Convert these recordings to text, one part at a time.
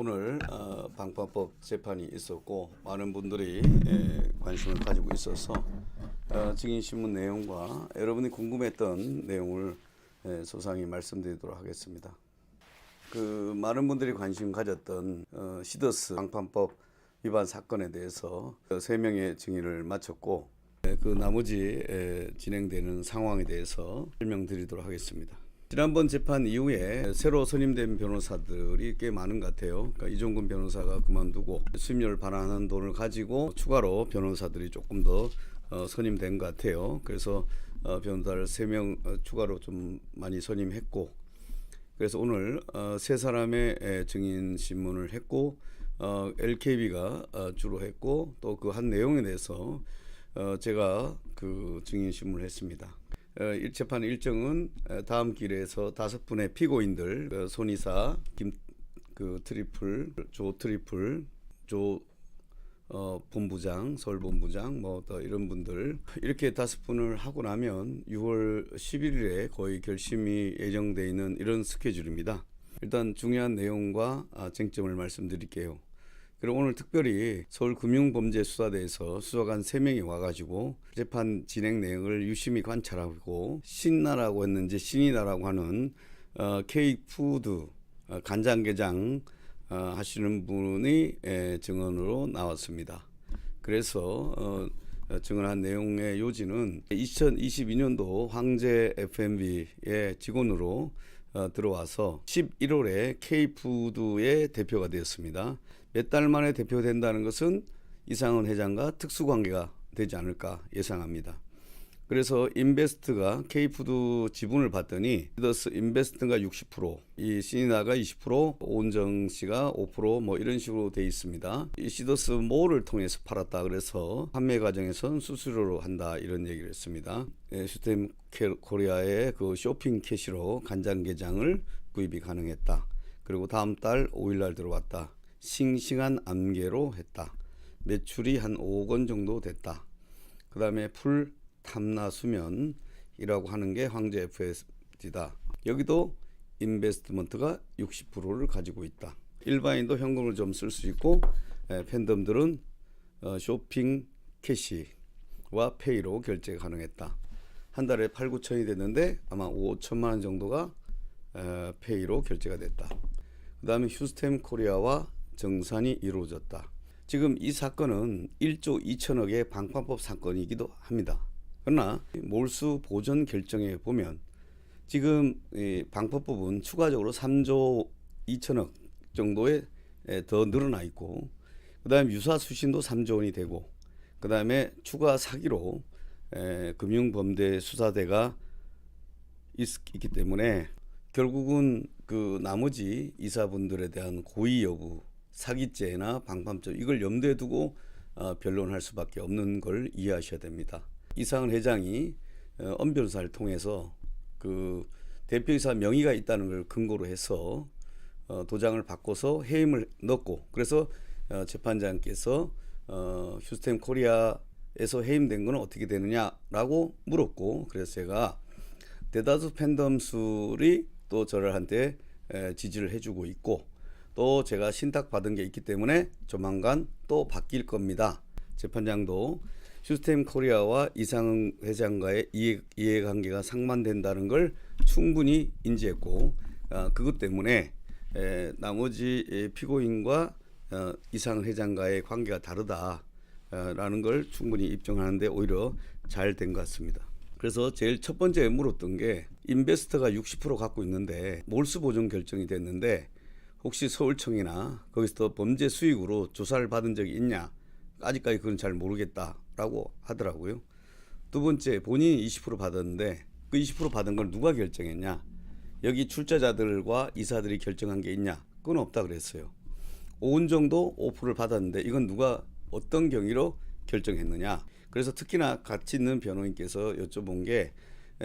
오늘 방파법 재판이 있었고 많은 분들이 관심을 가지고 있어서 증인신문 내용과 여러분이 궁금했던 내용을 소상히 말씀드리도록 하겠습니다. 많은 분들이 관심 가졌던 시더스 방파법 위반 사건에 대해서 3명의 증인을 마쳤고 나머지 진행되는 상황에 대해서 설명드리도록 하겠습니다. 지난번 재판 이후에 새로 선임된 변호사들이 꽤 많은 것 같아요. 그러니까 이종근 변호사가 그만두고 수임료를 반환하는 돈을 가지고 추가로 변호사들이 조금 더 선임된 것 같아요. 그래서 변호사를 3명 추가로 좀 많이 선임했고, 그래서 오늘 3사람의 증인 신문을 했고, LKB가 주로 했고, 또 그 한 내용에 대해서 제가 그 증인 신문을 했습니다. 재판 일정은 다음 기일에서 5분의 피고인들 손이사, 조 본부장, 서울본부장 또 이런 분들 이렇게 5분을 하고 나면 6월 11일에 거의 결심이 예정되어 있는 이런 스케줄입니다. 일단 중요한 내용과 쟁점을 말씀드릴게요. 그리고 오늘 특별히 서울금융범죄수사대에서 수사관 3명이 와가지고 재판 진행 내용을 유심히 관찰하고 신나라고 했는지 신이다라고 하는 K푸드 간장게장 하시는 분이 증언으로 나왔습니다. 그래서 증언한 내용의 요지는 2022년도 황제 F&B의 직원으로 들어와서 11월에 K푸드의 대표가 되었습니다. 몇 달 만에 대표된다는 것은 이상은 회장과 특수관계가 되지 않을까 예상합니다. 그래서 인베스트가 K푸드 지분을 봤더니 시더스 인베스트가 60%, 이 시니나가 20%, 오은정 씨가 5% 이런 식으로 돼 있습니다. 이 시더스 몰을 통해서 팔았다. 그래서 판매 과정에선 수수료로 한다 이런 얘기를 했습니다. 슈템 코리아의 그 쇼핑 캐시로 간장게장을 구입이 가능했다. 그리고 다음 달 5일날 들어왔다. 싱싱한 암개로 했다. 매출이 한 5억 원 정도 됐다. 그 다음에 풀 탐나수면이라고 하는 게 황제 FSD다. 여기도 인베스트먼트가 60%를 가지고 있다. 일반인도 현금을 좀 쓸 수 있고 팬덤들은 쇼핑 캐시와 페이로 결제가 가능했다. 한 달에 8, 9천이 됐는데 아마 5천만 원 정도가 페이로 결제가 됐다. 그 다음에 휴스템 코리아와 정산이 이루어졌다. 지금 이 사건은 1조 2천억의 방파법 사건이기도 합니다. 그러나 몰수 보전 결정에 보면 지금 이 방파법은 추가적으로 3조 2천억 정도에 더 늘어나 있고, 그 다음에 유사 수신도 3조 원이 되고, 그 다음에 추가 사기로 금융범죄수사대가 있기 때문에 결국은 그 나머지 이사분들에 대한 고의 여부, 사기죄나 방파죄 이걸 염두에 두고 변론할 수밖에 없는 걸 이해하셔야 됩니다. 이상은 회장이 엄 변호사를 통해서 그 대표이사 명의가 있다는 걸 근거로 해서 도장을 바꿔서 해임을 넣고, 그래서 재판장께서 휴스템 코리아에서 해임된 건 어떻게 되느냐라고 물었고, 그래서 제가 대다수 팬덤술이 또 저를 한테 지지를 해주고 있고, 또 제가 신탁받은 게 있기 때문에 조만간 또 바뀔 겁니다. 재판장도 휴스템 코리아와 이상은 회장과의 이해관계가 상반된다는 걸 충분히 인지했고, 그것 때문에 나머지 피고인과 이상은 회장과의 관계가 다르다라는 걸 충분히 입증하는데 오히려 잘 된 것 같습니다. 그래서 제일 첫 번째 물었던 게 인베스터가 60% 갖고 있는데 몰수 보전 결정이 됐는데 혹시 서울청이나 거기서 범죄 수익으로 조사를 받은 적이 있냐? 아직까지 그건 잘 모르겠다라고 하더라고요. 두 번째, 본인이 20% 받았는데 그 20% 받은 걸 누가 결정했냐? 여기 출자자들과 이사들이 결정한 게 있냐? 그건 없다 그랬어요. 오은정도 5%를 받았는데 이건 누가 어떤 경위로 결정했느냐? 그래서 특히나 같이 있는 변호인께서 여쭤본 게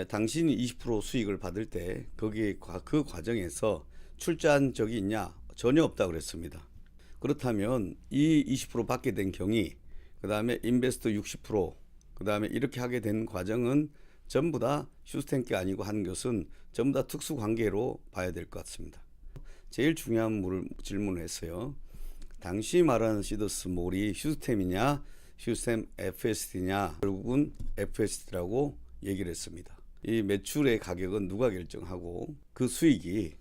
당신이 20% 수익을 받을 때 거기에 그 과정에서 출자한 적이 있냐? 전혀 없다 그랬습니다. 그렇다면 이 20% 받게 된 경위, 그 다음에 인베스트 60%, 그 다음에 이렇게 하게 된 과정은 전부 다 휴스텐 게 아니고 한 것은 전부 다 특수관계로 봐야 될 것 같습니다. 제일 중요한 질문을 했어요. 당시 말하는 시더스몰이 휴스템이냐 휴스템 FST냐, 결국은 FST라고 얘기를 했습니다. 이 매출의 가격은 누가 결정하고 그 수익이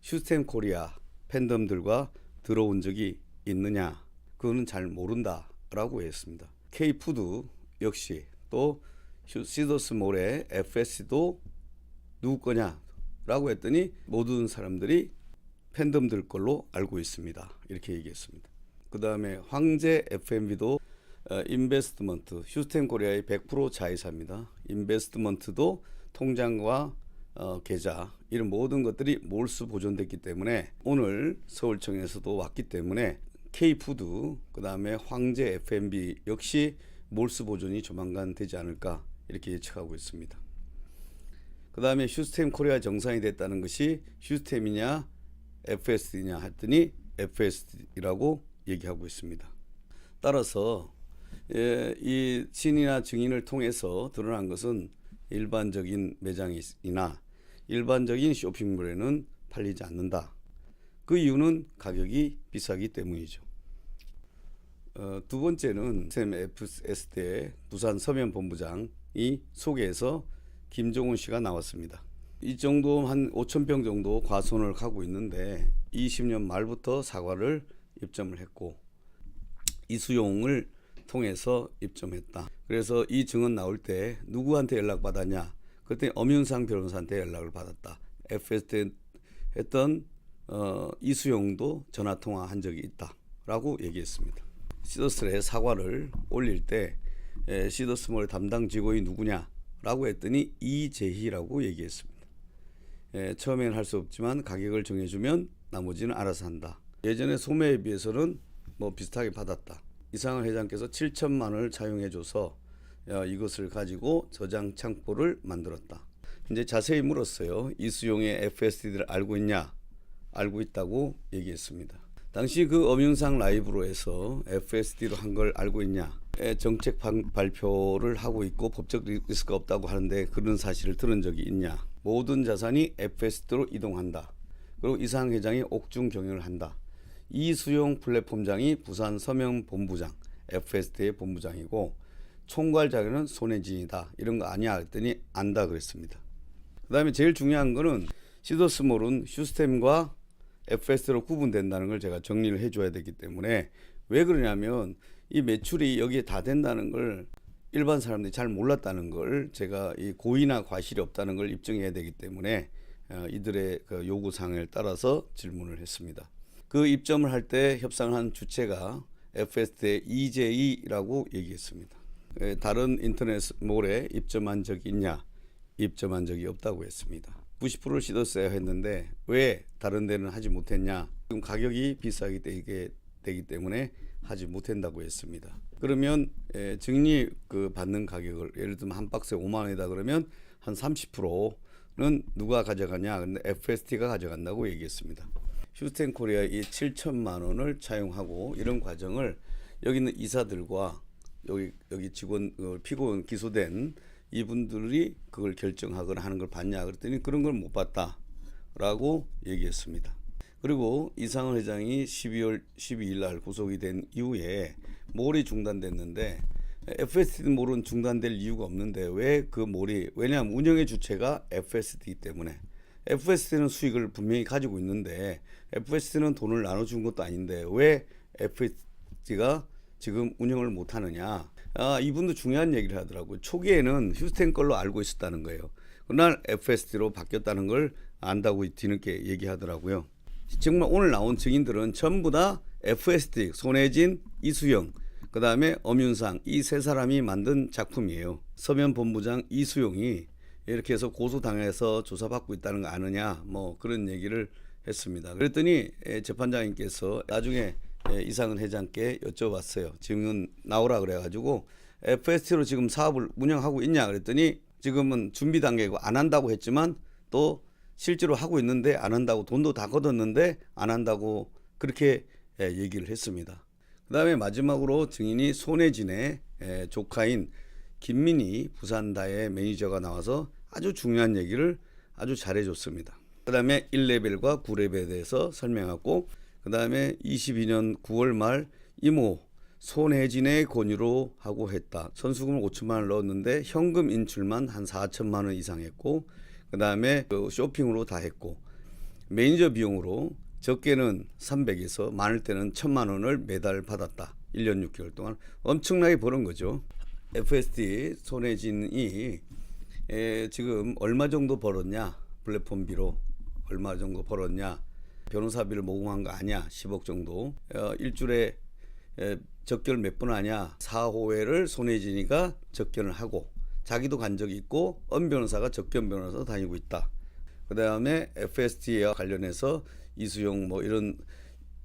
휴스템 코리아 팬덤들과 들어온 적이 있느냐, 그거는 잘 모른다 라고 했습니다. K푸드 역시 또 시더스몰의 FST도 누구 거냐 라고 했더니 모든 사람들이 팬덤들 걸로 알고 있습니다. 이렇게 얘기했습니다. 그 다음에 황제 F&B도 인베스트먼트, 휴스템 코리아의 100% 자회사입니다. 인베스트먼트도 통장과 계좌 이런 모든 것들이 몰수 보존됐기 때문에 오늘 서울청에서도 왔기 때문에 K푸드 그 다음에 황제 F&B 역시 몰수 보존이 조만간 되지 않을까 이렇게 예측하고 있습니다. 그 다음에 휴스템 코리아 정상이 됐다는 것이 휴스템이냐 FST냐 했더니 FST라고 얘기하고 있습니다. 따라서 이 신이나 증인을 통해서 드러난 것은 일반적인 매장이나 일반적인 쇼핑몰에는 팔리지 않는다. 그 이유는 가격이 비싸기 때문이죠. 두 번째는 FST의 부산 서면본부장이 소개해서 김종훈 씨가 나왔습니다. 이 정도 한 5,000병 정도 과손을 하고 있는데 20년 말부터 사과를 입점을 했고 이수용을 통해서 입점했다. 그래서 이 증언 나올 때 누구한테 연락 받았냐? 그때 엄윤상 변호사한테 연락을 받았다. FST 했던 이수용도 전화 통화한 적이 있다라고 얘기했습니다. 시더스의 사과를 올릴 때 시더스몰의 담당 직원이 누구냐라고 했더니 이재희라고 얘기했습니다. 처음에는 할 수 없지만 가격을 정해주면 나머지는 알아서 한다. 예전에 소매에 비해서는 뭐 비슷하게 받았다. 이상을 회장께서 7천만 원을 차용해줘서 이것을 가지고 저장 창고를 만들었다. 이제 자세히 물었어요. 이수용의 FST를 알고 있냐? 알고 있다고 얘기했습니다. 당시 그 엄윤상 라이브로 해서 FST로 한 걸 알고 있냐? 정책 발표를 하고 있고 법적 리스크가 없다고 하는데 그런 사실을 들은 적이 있냐? 모든 자산이 FST로 이동한다. 그리고 이상 회장이 옥중 경영을 한다. 이수용 플랫폼장이 부산 서명 본부장, FST의 본부장이고 총괄 자료는 손혜진이다. 이런 거 아니야 했더니 안다 그랬습니다. 그 다음에 제일 중요한 거는 시더스몰은 휴스템과 FST로 구분된다는 걸 제가 정리를 해줘야 되기 때문에 왜 그러냐면 이 매출이 여기에 다 된다는 걸 일반 사람들이 잘 몰랐다는 걸 제가 이 고의나 과실이 없다는 걸 입증해야 되기 때문에 이들의 그 요구사항을 따라서 질문을 했습니다. 그 입점을 할 때 협상한 주체가 FST의 EJ라고 얘기했습니다. 다른 인터넷몰에 입점한 적이 있냐? 입점한 적이 없다고 했습니다. 90%를 시더스에 했는데 왜 다른 데는 하지 못했냐? 지금 가격이 비싸게 되기 때문에 하지 못한다고 했습니다. 그러면 증리 그 받는 가격을 예를 들면 한 박스에 5만 원이다 그러면 한 30%는 누가 가져가냐? 근데 FST가 가져간다고 얘기했습니다. 휴스템 코리아 이 7천만 원을 차용하고 이런 과정을 여기 있는 이사들과 여기 직원 피고인 기소된 이분들이 그걸 결정하거나 하는 걸 봤냐 그랬더니 그런 걸 못 봤다라고 얘기했습니다. 그리고 이상은 회장이 12월 12일 날 구속이 된 이후에 몰이 중단됐는데 FST 몰은 중단될 이유가 없는데 왜 그 몰이, 왜냐하면 운영의 주체가 FST이기 때문에 FST는 수익을 분명히 가지고 있는데 FST는 돈을 나눠준 것도 아닌데 왜 FST가 지금 운영을 못하느냐. 이분도 중요한 얘기를 하더라고요. 초기에는 휴스템 걸로 알고 있었다는 거예요. 그날 FST로 바뀌었다는 걸 안다고 뒤늦게 얘기하더라고요. 정말 오늘 나온 증인들은 전부 다 FST, 손혜진, 이수영, 그 다음에 엄윤상 이 세 사람이 만든 작품이에요. 서면 본부장 이수용이 이렇게 해서 고소당해서 조사받고 있다는 거 아느냐 뭐 그런 얘기를 했습니다. 그랬더니 재판장님께서 나중에 이상은 회장께 여쭤봤어요. 증인 나오라 그래가지고 FST로 지금 사업을 운영하고 있냐 그랬더니 지금은 준비 단계고 안 한다고 했지만 또 실제로 하고 있는데 안 한다고, 돈도 다 걷었는데 안 한다고 그렇게 얘기를 했습니다. 그 다음에 마지막으로 증인이 손혜진의 조카인 김민희 부산다의 매니저가 나와서 아주 중요한 얘기를 아주 잘해줬습니다. 그다음에 1레벨과 9레벨에 대해서 설명하고, 그다음에 22년 9월 말 이모 손혜진의 권유로 하고 했다. 선수금을 5천만 원을 넣었는데 현금 인출만 한 4천만 원 이상 했고, 그다음에 쇼핑으로 다 했고, 매니저 비용으로 적게는 300에서 많을 때는 1,000만 원을 매달 받았다. 1년 6개월 동안 엄청나게 버는 거죠. FSD 손혜진이 지금 얼마 정도 벌었냐, 플랫폼비로 얼마 정도 벌었냐, 변호사비를 모금한 거 아니야, 10억 정도. 일주일에 접견을 몇 번 하냐, 4호회를 손혜진이가 접견을 하고 자기도 간 적이 있고 엄 변호사가 접견 변호사 다니고 있다. 그 다음에 FST와 관련해서 이수용 뭐 이런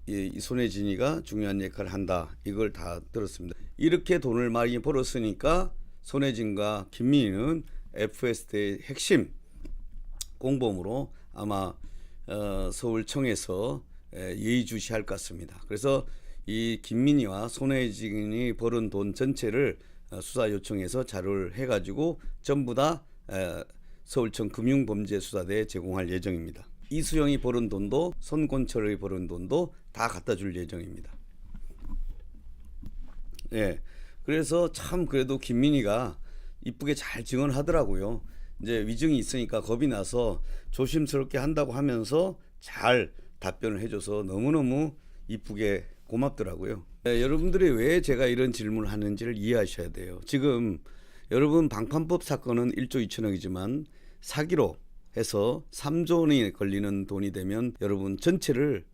이 손혜진이가 중요한 역할을 한다. 이걸 다 들었습니다. 이렇게 돈을 많이 벌었으니까 손혜진과 김민희는 FST의 핵심 공범으로 아마 서울청에서 예의주시할 것 같습니다. 그래서 이 김민희와 손혜진이 벌은 돈 전체를 수사 요청해서 자료를 해가지고 전부 다 서울청 금융범죄수사대에 제공할 예정입니다. 이수영이 벌은 돈도 손권철이 벌은 돈도 다 갖다 줄 예정입니다. 예, 그래서 참 그래도 김민희가 이쁘게 잘 증언하더라고요. 이제 위증이 있으니까 겁이 나서 조심스럽게 한다고 하면서 잘 답변을 해줘서 너무너무 이쁘게 고맙더라고요. 여러분들이 왜 제가 이런 질문을 하는지를 이해하셔야 돼요. 지금 여러분 방판법 사건은 1조 2천억이지만 사기로 해서 3조 원이 걸리는 돈이 되면 여러분 전체를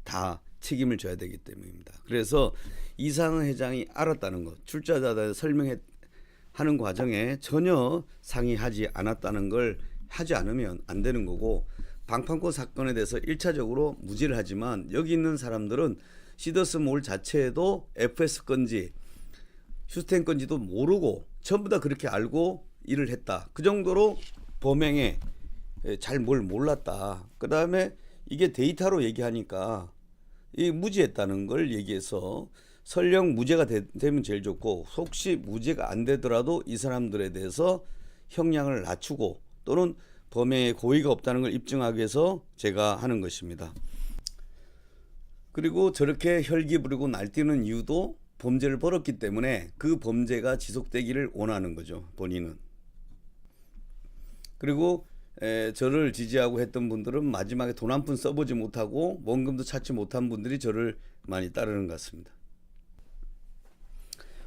다 책임을 져야 되기 때문입니다. 그래서 이상은 회장이 알았다는 것, 출자자한테 설명하는 과정에 전혀 상의하지 않았다는 걸 하지 않으면 안 되는 거고, 방판권 사건에 대해서 1차적으로 무지를 하지만 여기 있는 사람들은 시더스몰 자체에도 FS 건지 휴스텐 건지도 모르고 전부 다 그렇게 알고 일을 했다. 그 정도로 범행에 잘 뭘 몰랐다. 그 다음에 이게 데이터로 얘기하니까 이 무지했다는 걸 얘기해서 설령 무죄가 되면 제일 좋고, 혹시 무죄가 안 되더라도 이 사람들에 대해서 형량을 낮추고 또는 범행에 고의가 없다는 걸 입증하기 위해서 제가 하는 것입니다. 그리고 저렇게 혈기 부리고 날뛰는 이유도 범죄를 벌였기 때문에 그 범죄가 지속되기를 원하는 거죠, 본인은. 그리고 저를 지지하고 했던 분들은 마지막에 돈 한 푼 써보지 못하고 원금도 찾지 못한 분들이 저를 많이 따르는 것 같습니다.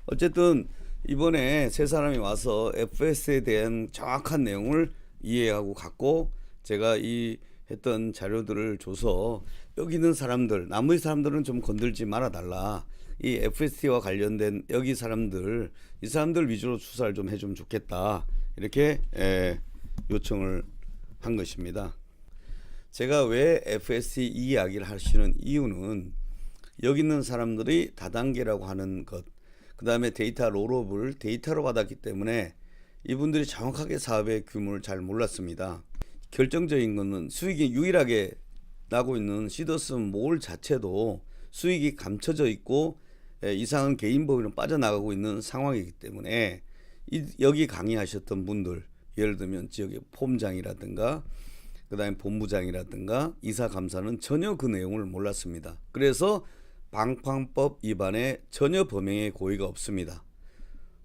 어쨌든 이번에 세 사람이 와서 FS에 대한 정확한 내용을 이해하고 갖고 제가 이 했던 자료들을 줘서 여기 있는 사람들, 나머지 사람들은 좀 건들지 말아 달라. 이 FST와 관련된 여기 사람들, 이 사람들 위주로 수사를 좀 해주면 좋겠다. 이렇게 요청을 한 것입니다. 제가 왜 FST 이야기를 하시는 이유는 여기 있는 사람들이 다단계라고 하는 것, 그 다음에 데이터 롤업을 데이터로 받았기 때문에 이분들이 정확하게 사업의 규모를 잘 몰랐습니다. 결정적인 것은 수익이 유일하게 나고 있는 시더스몰 자체도 수익이 감춰져 있고 이상한 개인 법인으로 빠져나가고 있는 상황이기 때문에 여기 강의하셨던 분들, 예를 들면 지역의 폼장이라든가 그 다음에 본부장이라든가 이사감사는 전혀 그 내용을 몰랐습니다. 그래서 방판법 위반에 전혀 범행의 고의가 없습니다.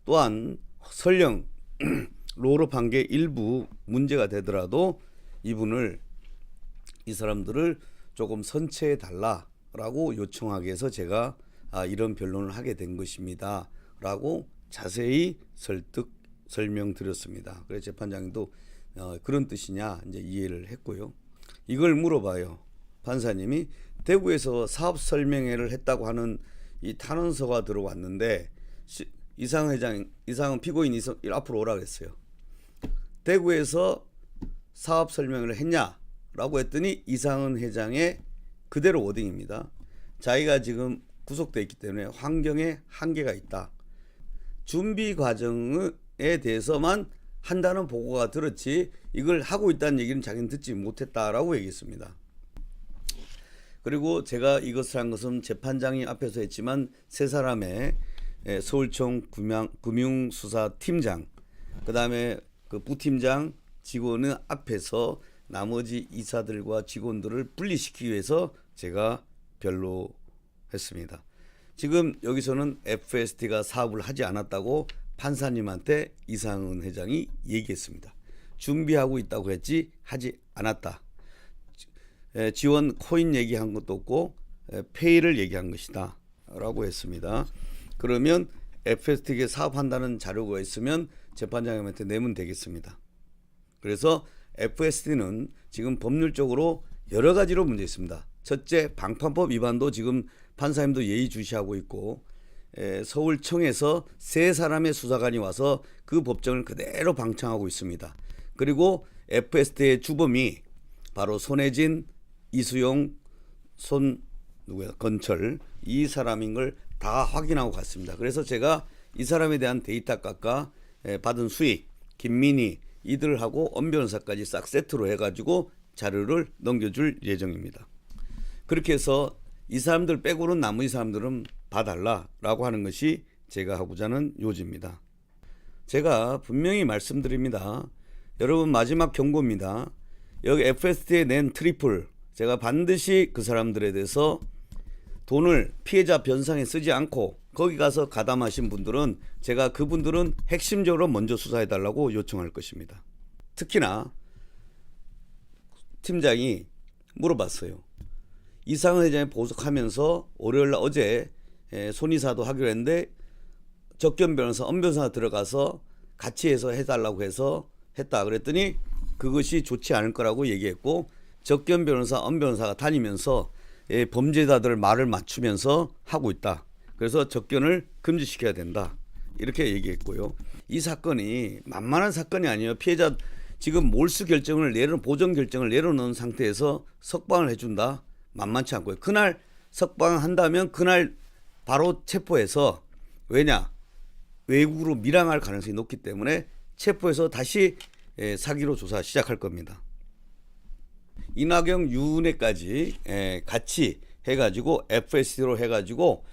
또한 설령 롤업한 게 일부 문제가 되더라도 이 사람들을 조금 선처해 달라라고 요청하기 위해서 제가 이런 변론을 하게 된 것입니다 라고 자세히 설명드렸습니다. 그래서 재판장도 그런 뜻이냐 이제 이해를 했고요. 이걸 물어봐요. 판사님이 대구에서 사업 설명회를 했다고 하는 이 탄원서가 들어왔는데 이상은 피고인 앞으로 오라 그랬어요. 대구에서 사업 설명을 했냐라고 했더니 이상은 회장의 그대로 워딩입니다. 자기가 지금 구속돼 있기 때문에 환경에 한계가 있다. 준비 과정에 대해서만 한다는 보고가 들었지 이걸 하고 있다는 얘기는 자기는 듣지 못했다라고 얘기했습니다. 그리고 제가 이것을 한 것은 재판장이 앞에서 했지만 세 사람의 서울청 금융수사팀장, 그 다음에 그 부팀장 직원은 앞에서 나머지 이사들과 직원들을 분리시키기 위해서 제가 변로했습니다. 지금 여기서는 FST가 사업을 하지 않았다고 판사님한테 이상은 회장이 얘기했습니다. 준비하고 있다고 했지 하지 않았다. 지원 코인 얘기한 것도 없고 페이를 얘기한 것이다 라고 했습니다. 그러면 FST에 사업한다는 자료가 있으면 재판장님한테 내면 되겠습니다. 그래서 FST는 지금 법률적으로 여러 가지로 문제 있습니다. 첫째, 방판법 위반도 지금 판사님도 예의주시하고 있고, 서울청에서 세 사람의 수사관이 와서 그 법정을 그대로 방청하고 있습니다. 그리고 FST의 주범이 바로 손혜진, 이수용, 건철 이 사람인 걸 다 확인하고 갔습니다. 그래서 제가 이 사람에 대한 데이터 값과 받은 수익, 김민희 이들하고 엄 변호사까지 싹 세트로 해가지고 자료를 넘겨줄 예정입니다. 그렇게 해서 이 사람들 빼고는 나머지 사람들은 봐달라라고 하는 것이 제가 하고자 하는 요지입니다. 제가 분명히 말씀드립니다. 여러분, 마지막 경고입니다. 여기 FST에 낸 트리플, 제가 반드시 그 사람들에 대해서 돈을 피해자 변상에 쓰지 않고 거기 가서 가담하신 분들은 제가 그분들은 핵심적으로 먼저 수사해달라고 요청할 것입니다. 특히나 팀장이 물어봤어요. 이상은 회장이 보석하면서 월요일 어제 손이사도 하기로 했는데 적견 변호사, 엄 변호사가 들어가서 같이 해서 해달라고 해서 했다. 그랬더니 그것이 좋지 않을 거라고 얘기했고, 적견 변호사, 엄 변호사가 다니면서 범죄자들 말을 맞추면서 하고 있다. 그래서 적견을 금지시켜야 된다. 이렇게 얘기했고요. 이 사건이 만만한 사건이 아니에요. 피해자 지금 몰수 결정을 보정 결정을 내려놓은 상태에서 석방을 해준다. 만만치 않고요. 그날 석방한다면 그날 바로 체포해서, 왜냐? 외국으로 밀항할 가능성이 높기 때문에 체포해서 다시 사기로 조사 시작할 겁니다. 이낙영, 유은혜까지 같이 해가지고 FST로 해가지고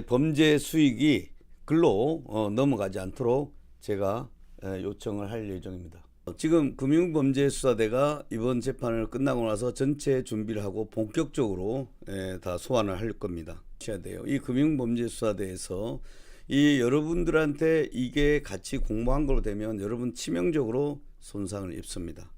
범죄 수익이 글로 넘어가지 않도록 제가 요청을 할 예정입니다. 지금 금융범죄수사대가 이번 재판을 끝나고 나서 전체 준비를 하고 본격적으로 다 소환을 할 겁니다. 해야 돼요. 이 금융범죄수사대에서 이 여러분들한테 이게 같이 공모한 걸로 되면 여러분 치명적으로 손상을 입습니다.